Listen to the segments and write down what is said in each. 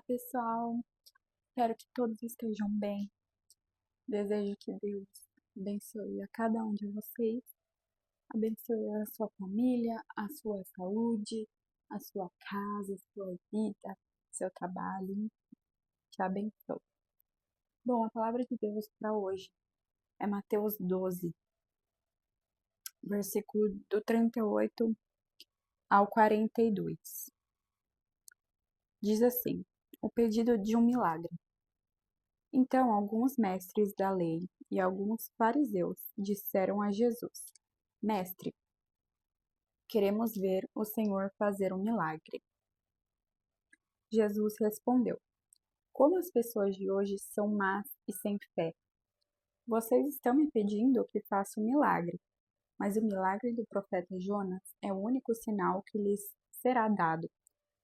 pessoal, espero que todos estejam bem. Desejo que Deus abençoe a cada um de vocês, abençoe a sua família, a sua saúde, a sua casa, a sua vida, seu trabalho. Te abençoe. Bom, a palavra de Deus para hoje é Mateus 12, versículo do 38 ao 42. Diz assim: o pedido de um milagre. Então alguns mestres da lei e alguns fariseus disseram a Jesus: Mestre, queremos ver o Senhor fazer um milagre. Jesus respondeu: Como as pessoas de hoje são más e sem fé. Vocês estão me pedindo que faça um milagre, mas o milagre do profeta Jonas é o único sinal que lhes será dado,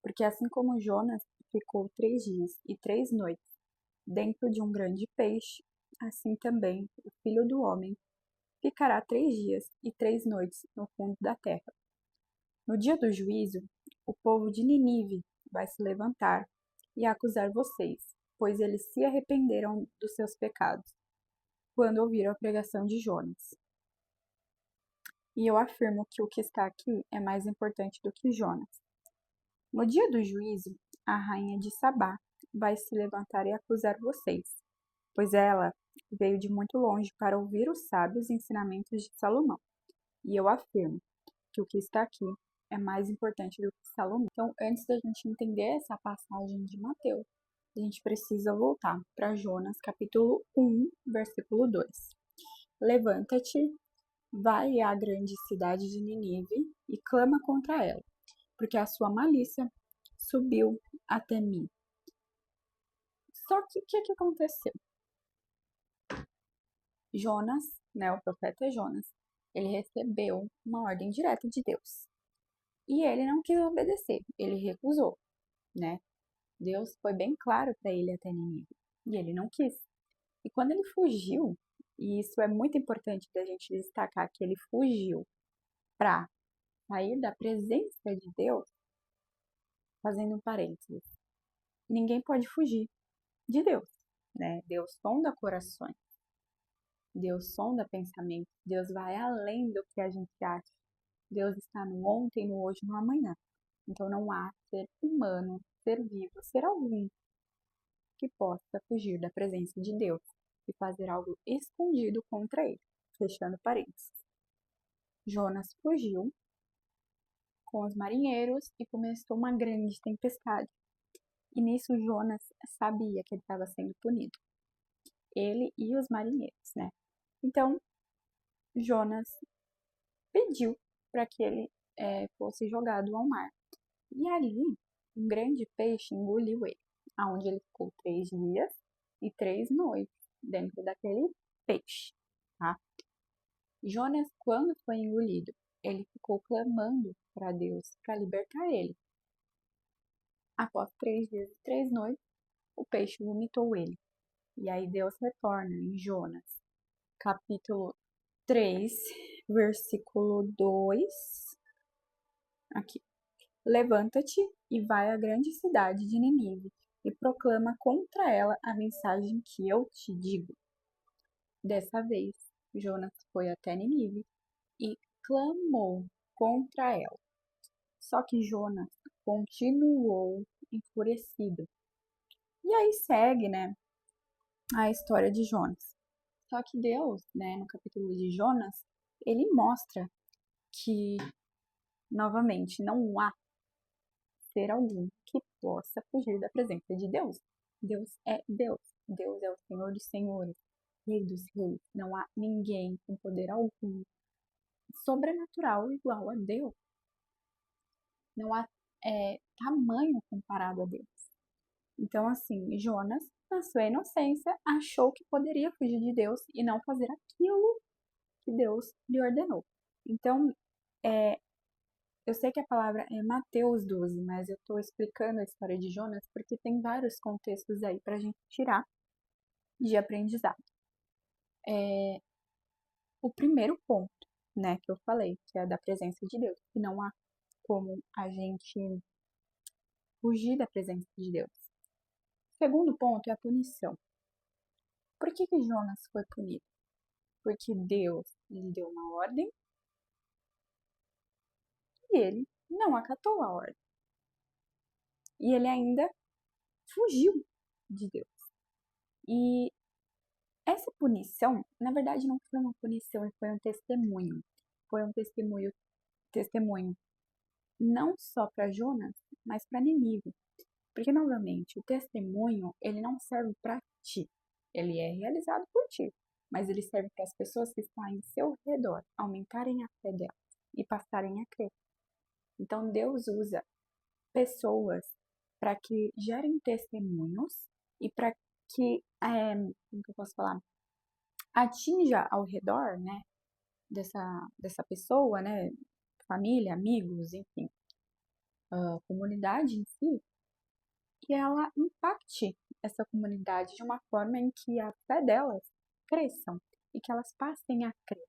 porque assim como Jonas ficou 3 dias e 3 noites dentro de um grande peixe, assim também o Filho do Homem ficará 3 dias e 3 noites no fundo da terra. No dia do juízo, o povo de Ninive vai se levantar e acusar vocês, pois eles se arrependeram dos seus pecados, quando ouviram a pregação de Jonas. E eu afirmo que o que está aqui é mais importante do que Jonas. No dia do juízo, a rainha de Sabá vai se levantar e acusar vocês, pois ela veio de muito longe para ouvir os sábios ensinamentos de Salomão. E eu afirmo que o que está aqui é mais importante do que Salomão. Então, antes da gente entender essa passagem de Mateus, a gente precisa voltar para Jonas, capítulo 1, versículo 2. Levanta-te, vai à grande cidade de Ninive e clama contra ela, porque a sua malícia subiu até mim. Só que o que aconteceu? Jonas, né, o profeta Jonas, ele recebeu uma ordem direta de Deus. E ele não quis obedecer, ele recusou, né? Deus foi bem claro para ele até Nínive, e ele não quis. E quando ele fugiu, e isso é muito importante da gente destacar que ele fugiu para sair da presença de Deus, fazendo um parênteses. Ninguém pode fugir de Deus, né? Deus sonda corações, Deus sonda pensamentos, Deus vai além do que a gente acha. Deus está no ontem, no hoje, no amanhã. Então não há ser humano, ser vivo, ser algum que possa fugir da presença de Deus e fazer algo escondido contra ele. Fechando parênteses. Jonas fugiu com os marinheiros e começou uma grande tempestade. E nisso Jonas sabia que ele estava sendo punido. Ele e os marinheiros, né? Então Jonas pediu para que ele fosse jogado ao mar. E ali, um grande peixe engoliu ele, aonde ele ficou 3 dias e 3 noites dentro daquele peixe, tá? Jonas, quando foi engolido, ele ficou clamando para Deus para libertar ele. Após 3 dias e 3 noites, o peixe vomitou ele. E aí Deus retorna em Jonas, capítulo 3, versículo 2, aqui. Levanta-te e vai à grande cidade de Nínive e proclama contra ela a mensagem que eu te digo. Dessa vez, Jonas foi até Nínive e clamou contra ela. Só que Jonas continuou enfurecido. E aí segue, né, a história de Jonas. Só que Deus, né, no capítulo de Jonas, ele mostra que, novamente, não há ser algum que possa fugir da presença de Deus. Deus é Deus. Deus é o Senhor dos senhores, Rei dos reis. Não há ninguém com poder algum sobrenatural igual a Deus. Não há tamanho comparado a Deus. Então, assim, Jonas, na sua inocência, achou que poderia fugir de Deus e não fazer aquilo que Deus lhe ordenou. Então, eu sei que a palavra é Mateus 12, mas eu estou explicando a história de Jonas porque tem vários contextos aí para a gente tirar de aprendizado. O primeiro ponto, né, que eu falei, que é da presença de Deus, que não há como a gente fugir da presença de Deus. Segundo ponto é a punição. Por que Jonas foi punido? Porque Deus lhe deu uma ordem e ele não acatou a ordem. E ele ainda fugiu de Deus. E essa punição, na verdade, não foi uma punição, foi um testemunho. Foi um testemunho não só para Jonas, mas para Nínive. Porque, novamente, o testemunho, ele não serve para ti. Ele é realizado por ti, mas ele serve para as pessoas que estão em seu redor aumentarem a fé delas e passarem a crer. Então, Deus usa pessoas para que gerem testemunhos e para que, como que eu posso falar, atinja ao redor, né, dessa pessoa, né, família, amigos, enfim, a comunidade em si, que ela impacte essa comunidade de uma forma em que a fé delas cresçam e que elas passem a crer.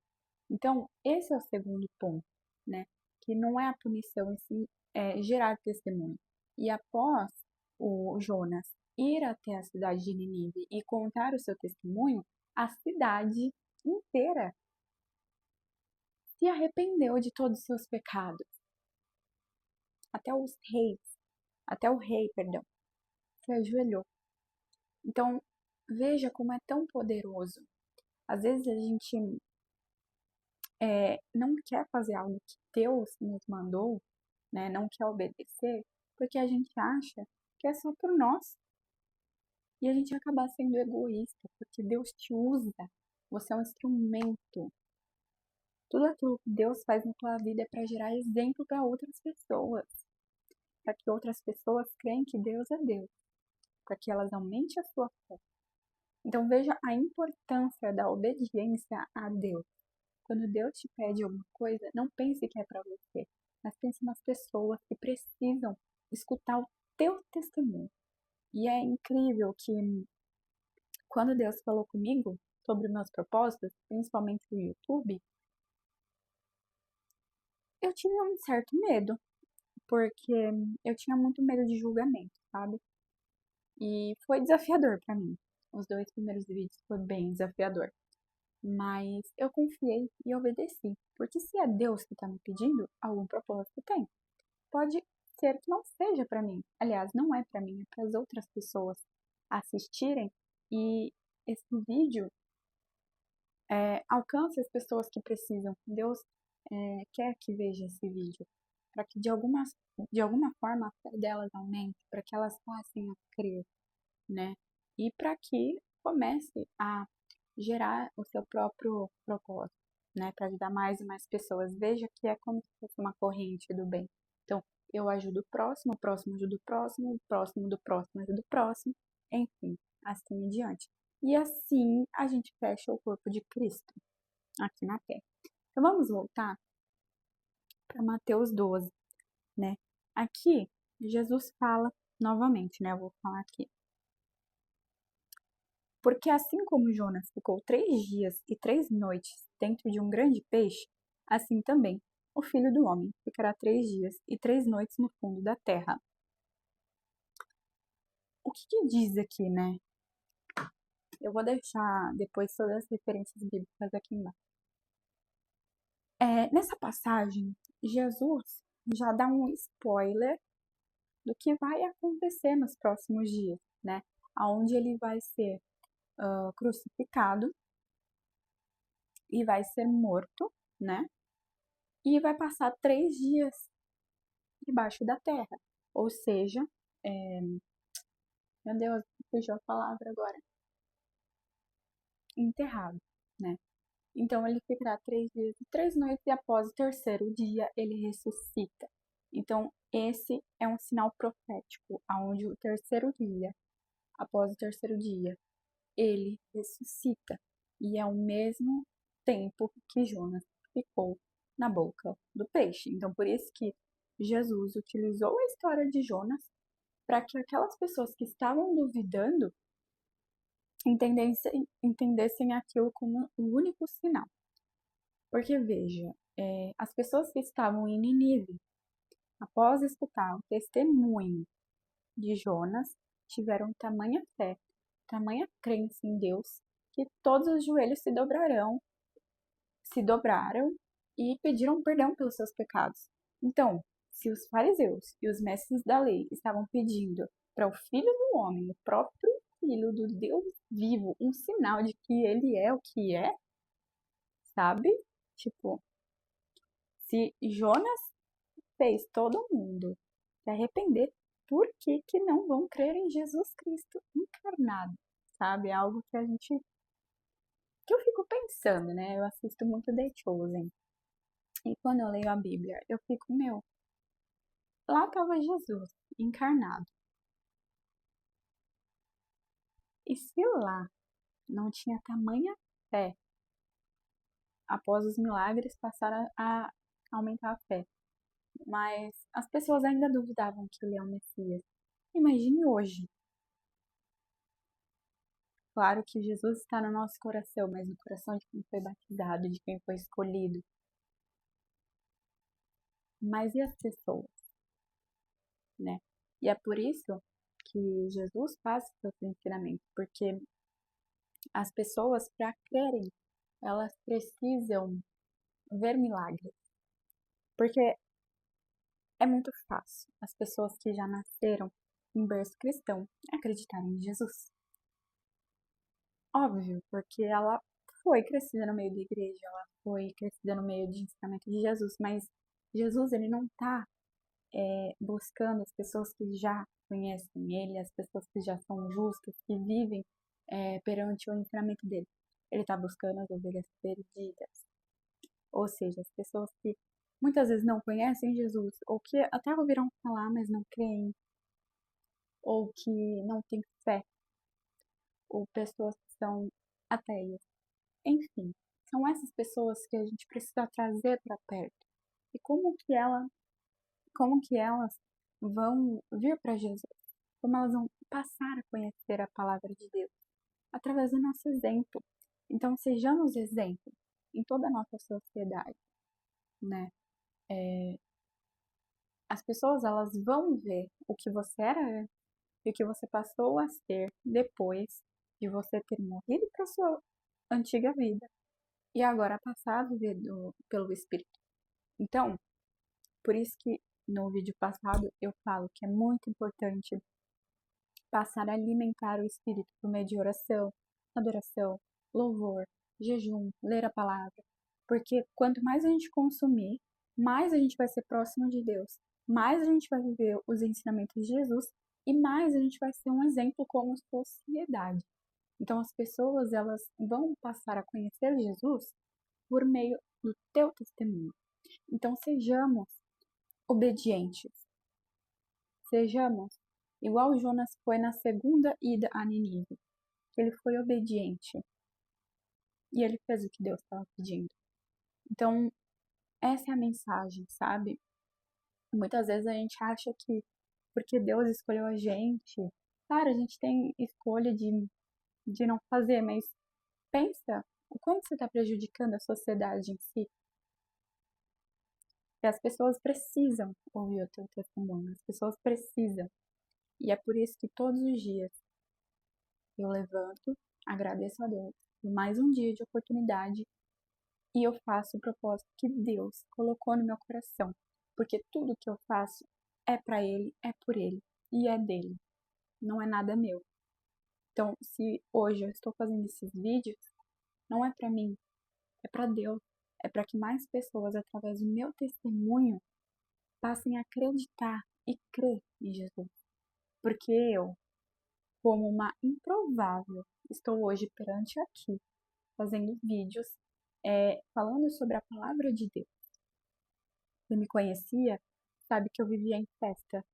Então, esse é o segundo ponto, né? Que não é a punição em si, é gerar testemunho. E após o Jonas ir até a cidade de Nínive e contar o seu testemunho, a cidade inteira se arrependeu de todos os seus pecados. Até os reis, até o rei, perdão, se ajoelhou. Então, veja como é tão poderoso. Às vezes a gente não quer fazer algo que Deus nos mandou, né? Não quer obedecer, porque a gente acha que é só por nós. E a gente acaba sendo egoísta, porque Deus te usa. Você é um instrumento. Tudo aquilo que Deus faz na tua vida é para gerar exemplo para outras pessoas. Para que outras pessoas creem que Deus é Deus. Para que elas aumentem a sua fé. Então veja a importância da obediência a Deus. Quando Deus te pede alguma coisa, não pense que é para você, mas pense nas pessoas que precisam escutar o teu testemunho. E é incrível que quando Deus falou comigo sobre meus propósitos, principalmente no YouTube, eu tinha um certo medo, porque eu tinha muito medo de julgamento, sabe? E foi desafiador para mim. Os 2 primeiros vídeos foi bem desafiador. Mas eu confiei e obedeci, porque se é Deus que está me pedindo, algum propósito tem. Pode ser que não seja para mim. Aliás, não é para mim, é para as outras pessoas assistirem e esse vídeo alcance as pessoas que precisam. Deus quer que veja esse vídeo para que de alguma forma a fé delas aumente, para que elas passem a crer, né? E para que comece a gerar o seu próprio propósito, né? Para ajudar mais e mais pessoas. Veja que é como se fosse uma corrente do bem. Então, eu ajudo o próximo ajuda o próximo do próximo ajuda o próximo, enfim, assim em diante. E assim a gente fecha o corpo de Cristo aqui na Terra. Então, vamos voltar para Mateus 12, né? Aqui, Jesus fala novamente, né? Eu vou falar aqui. Porque assim como Jonas ficou 3 dias e 3 noites dentro de um grande peixe, assim também o Filho do Homem ficará 3 dias e 3 noites no fundo da terra. O que diz aqui, né? Eu vou deixar depois todas as referências bíblicas aqui embaixo. Nessa passagem, Jesus já dá um spoiler do que vai acontecer nos próximos dias, né? Onde ele vai ser crucificado e vai ser morto, né? E vai passar 3 dias debaixo da terra. Ou seja, meu Deus, fugiu a palavra agora. Enterrado, né? Então ele ficará 3 dias e 3 noites e após o terceiro dia ele ressuscita. Então esse é um sinal profético, aonde o terceiro dia, após o terceiro dia, ele ressuscita. E é o mesmo tempo que Jonas ficou na boca do peixe. Então por isso que Jesus utilizou a história de Jonas para que aquelas pessoas que estavam duvidando entendessem aquilo como o único sinal. Porque veja, as pessoas que estavam em Nínive, após escutar o testemunho de Jonas, tiveram tamanha fé, tamanha crença em Deus, que todos os joelhos se dobraram e pediram perdão pelos seus pecados. Então, se os fariseus e os mestres da lei estavam pedindo para o Filho do Homem, o próprio Filho do Deus vivo, um sinal de que ele é o que é, sabe? Tipo, se Jonas fez todo mundo se arrepender, por que que não vão crer em Jesus Cristo encarnado? Sabe? É algo que a gente que eu fico pensando, né? Eu assisto muito The Chosen. E quando eu leio a Bíblia, eu fico, meu, lá estava Jesus encarnado. E se lá não tinha tamanha fé, após os milagres passaram a aumentar a fé, mas as pessoas ainda duvidavam que ele é o Messias. Imagine hoje. Claro que Jesus está no nosso coração, mas no coração de quem foi batizado, de quem foi escolhido. Mas e as pessoas, né? E é por isso que Jesus faz seus ensinamentos, porque as pessoas, para crerem, elas precisam ver milagres. Porque é muito fácil as pessoas que já nasceram em berço cristão acreditarem em Jesus. Óbvio, porque ela foi crescida no meio da igreja, ela foi crescida no meio de ensinamento de Jesus, mas Jesus, ele não está buscando as pessoas que já conhecem ele, as pessoas que já são justas, que vivem perante o ensinamento dele. Ele está buscando as ovelhas perdidas. Ou seja, as pessoas que muitas vezes não conhecem Jesus, ou que até ouviram falar, mas não creem, ou que não têm fé, ou pessoas que são ateias. Enfim, são essas pessoas que a gente precisa trazer para perto. E como que elas vão vir para Jesus? Como elas vão passar a conhecer a palavra de Deus? Através do nosso exemplo. Então, sejamos exemplo em toda a nossa sociedade, né? As pessoas, elas vão ver o que você era antes e o que você passou a ser depois de você ter morrido para sua antiga vida e agora passar a viver pelo Espírito. Então, por isso que no vídeo passado eu falo que é muito importante passar a alimentar o espírito por meio de oração, adoração, louvor, jejum, ler a palavra. Porque quanto mais a gente consumir, mais a gente vai ser próximo de Deus, mais a gente vai viver os ensinamentos de Jesus e mais a gente vai ser um exemplo como sociedade. Então as pessoas, elas vão passar a conhecer Jesus por meio do teu testemunho. Então sejamos obedientes. Sejamos igual Jonas foi na segunda ida a Nínive. Ele foi obediente e ele fez o que Deus estava pedindo. Então, essa é a mensagem, sabe? Muitas vezes a gente acha que porque Deus escolheu a gente, claro, a gente tem escolha de não fazer, mas pensa o quanto você está prejudicando a sociedade em si. E as pessoas precisam ouvir o teu testemunho, as pessoas precisam. E é por isso que todos os dias eu levanto, agradeço a Deus por mais um dia de oportunidade e eu faço o propósito que Deus colocou no meu coração. Porque tudo que eu faço é para Ele, é por Ele e é dele. Não é nada meu. Então, se hoje eu estou fazendo esses vídeos, não é para mim, é para Deus. É para que mais pessoas, através do meu testemunho, passem a acreditar e crer em Jesus. Porque eu, como uma improvável, estou hoje perante aqui, fazendo vídeos falando sobre a palavra de Deus. Quem me conhecia sabe que eu vivia em festa.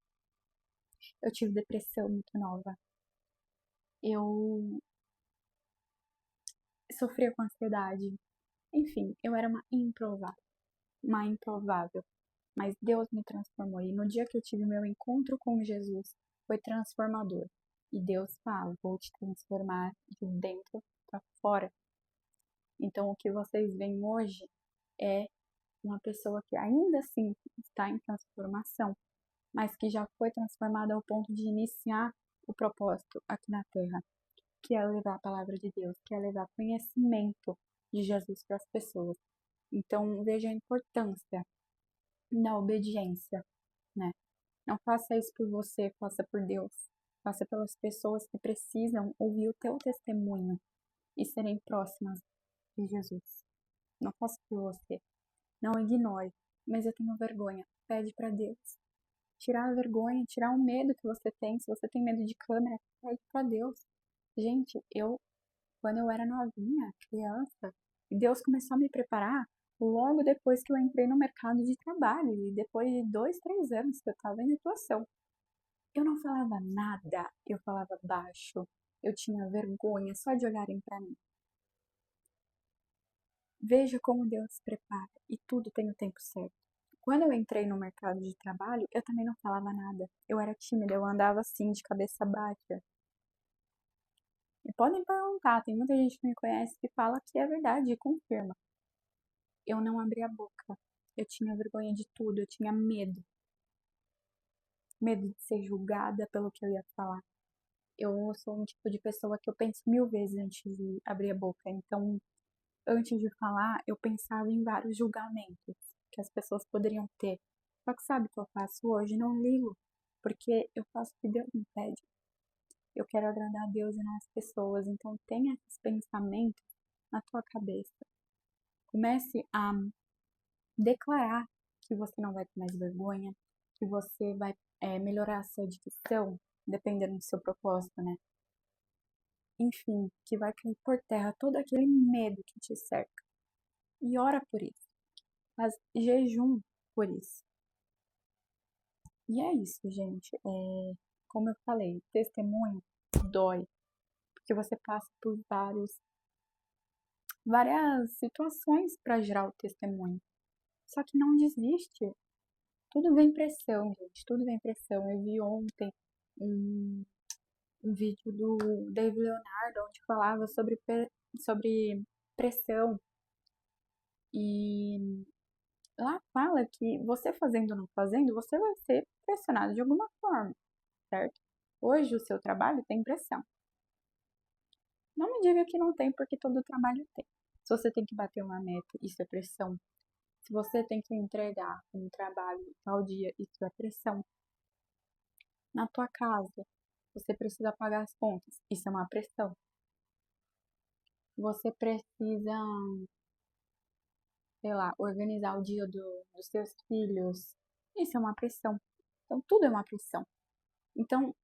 Eu tive depressão muito nova. Eu sofria com ansiedade. Enfim, eu era uma improvável. Uma improvável. Mas Deus me transformou. E no dia que eu tive meu encontro com Jesus, foi transformador. E Deus fala: vou te transformar de dentro para fora. Então, o que vocês veem hoje é uma pessoa que ainda assim está em transformação, mas que já foi transformada ao ponto de iniciar o propósito aqui na Terra, que é levar a palavra de Deus, que é levar conhecimento de Jesus para as pessoas. Então, veja a importância na obediência, né? Não faça isso por você, faça por Deus. Faça pelas pessoas que precisam ouvir o teu testemunho e serem próximas de Jesus. Não faça por você. Não ignore. Mas eu tenho vergonha. Pede para Deus. Tirar a vergonha, tirar o medo que você tem. Se você tem medo de câmera, pede para Deus. Gente, quando eu era novinha, criança, Deus começou a me preparar logo depois que eu entrei no mercado de trabalho. E depois de 2, 3 anos que eu estava em atuação. Eu não falava nada, eu falava baixo, eu tinha vergonha só de olharem para mim. Veja como Deus prepara e tudo tem o tempo certo. Quando eu entrei no mercado de trabalho, eu também não falava nada. Eu era tímida, eu andava assim, de cabeça baixa. E podem perguntar, tem muita gente que me conhece que fala que é verdade e confirma. Eu não abri a boca. Eu tinha vergonha de tudo, eu tinha medo. Medo de ser julgada pelo que eu ia falar. Eu sou um tipo de pessoa que eu penso 1000 vezes antes de abrir a boca. Então, antes de falar, eu pensava em vários julgamentos que as pessoas poderiam ter. Só que sabe o que eu faço hoje? Não ligo, porque eu faço o que Deus me pede. Eu quero agradar a Deus e não as pessoas. Então, tenha esses pensamentos na tua cabeça. Comece a declarar que você não vai ter mais vergonha, que você vai melhorar a sua dicção, dependendo do seu propósito, né? Enfim, que vai cair por terra todo aquele medo que te cerca. E ora por isso. Faz jejum por isso. E é isso, gente. Como eu falei, testemunho dói. Porque você passa por várias situações para gerar o testemunho. Só que não desiste. Tudo vem pressão, gente. Tudo vem pressão. Eu vi ontem um, um vídeo do David Leonardo onde falava sobre pressão. E lá fala que você fazendo ou não fazendo, você vai ser pressionado de alguma forma, certo? Hoje o seu trabalho tem pressão. Não me diga que não tem, porque todo trabalho tem. Se você tem que bater uma meta, isso é pressão. Se você tem que entregar um trabalho tal dia, isso é pressão. Na tua casa, você precisa pagar as contas, isso é uma pressão. Você precisa, sei lá, organizar o dia dos seus filhos, isso é uma pressão. Então, tudo é uma pressão. Então,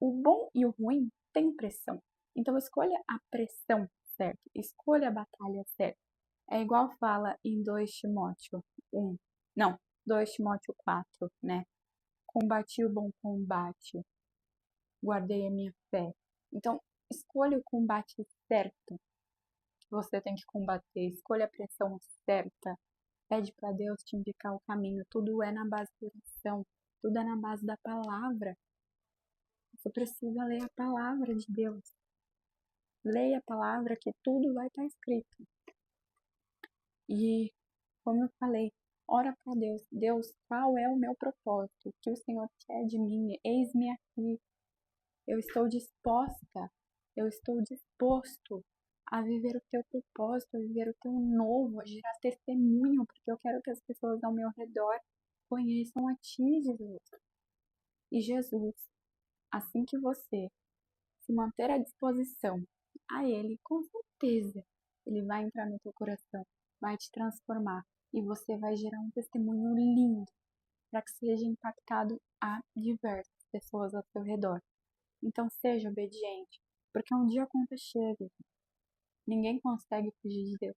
o bom e o ruim tem pressão. Então escolha a pressão certa, escolha a batalha certa. É igual fala em 2 Timóteo 1, não, 2 Timóteo 4, né? Combati o bom combate, guardei a minha fé. Então, escolha o combate certo que você tem que combater, escolha a pressão certa. Pede para Deus te indicar o caminho. Tudo é na base da oração, tudo é na base da palavra. Você precisa ler a palavra de Deus. Leia a palavra que tudo vai estar escrito. E, como eu falei, ora para Deus. Deus, qual é o meu propósito? O que o Senhor quer de mim? Eis-me aqui. Eu estou disposta, eu estou disposto a viver o teu propósito, a viver o teu novo, a gerar testemunho, porque eu quero que as pessoas ao meu redor conheçam a ti, Jesus. E Jesus, assim que você se manter à disposição a Ele, com certeza Ele vai entrar no teu coração, vai te transformar e você vai gerar um testemunho lindo para que seja impactado a diversas pessoas ao seu redor. Então seja obediente, porque um dia a conta chega. Ninguém consegue fugir de Deus.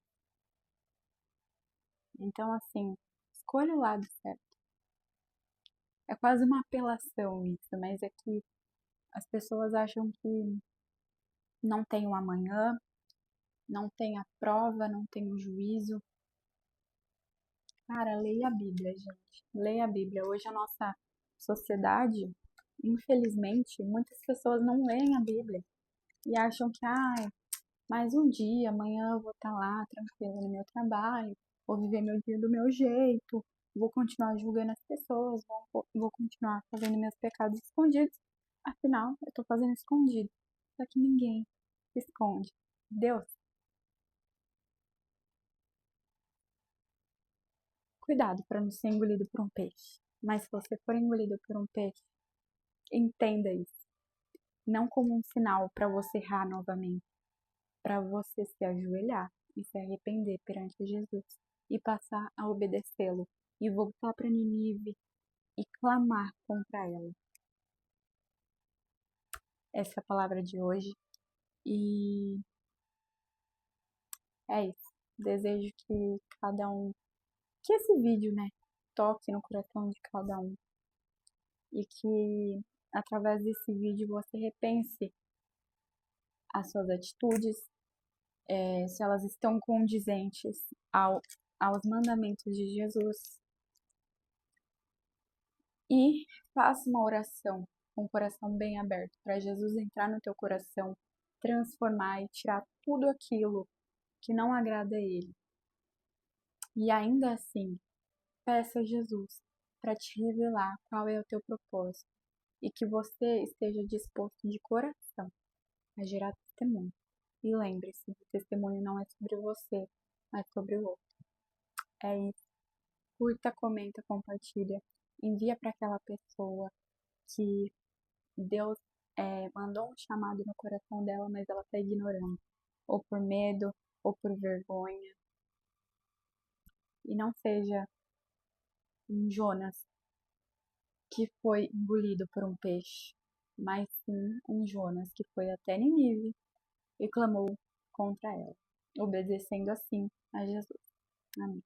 Então, assim, escolha o lado certo. É quase uma apelação isso, mas é que as pessoas acham que não tem o amanhã, não tem a prova, não tem o juízo. Cara, leia a Bíblia, gente. Leia a Bíblia. Hoje a nossa sociedade, infelizmente, muitas pessoas não leem a Bíblia e acham que, mais um dia, amanhã eu vou estar lá tranquila no meu trabalho, vou viver meu dia do meu jeito, vou continuar julgando as pessoas, vou continuar fazendo meus pecados escondidos. Afinal, eu estou fazendo escondido. Só que ninguém se esconde. Deus, cuidado para não ser engolido por um peixe. Mas se você for engolido por um peixe, entenda isso. Não como um sinal para você errar novamente, para você se ajoelhar e se arrepender perante Jesus e passar a obedecê-lo e voltar para Nínive e clamar contra ela. Essa é a palavra de hoje e é isso. Desejo que cada um, que esse vídeo, né, toque no coração de cada um e que através desse vídeo você repense as suas atitudes, se elas estão condizentes aos mandamentos de Jesus e faça uma oração com o coração bem aberto para Jesus entrar no teu coração, transformar e tirar tudo aquilo que não agrada a Ele. E ainda assim, peça a Jesus para te revelar qual é o teu propósito e que você esteja disposto de coração a gerar testemunho. E lembre-se, o testemunho não é sobre você, mas sobre o outro. É isso. Curta, comenta, compartilha. Envia para aquela pessoa que Deus mandou um chamado no coração dela, mas ela está ignorando. Ou por medo, ou por vergonha. E não seja um Jonas que foi engolido por um peixe, mas sim um Jonas que foi até Nínive e clamou contra ela, obedecendo assim a Jesus. Amém.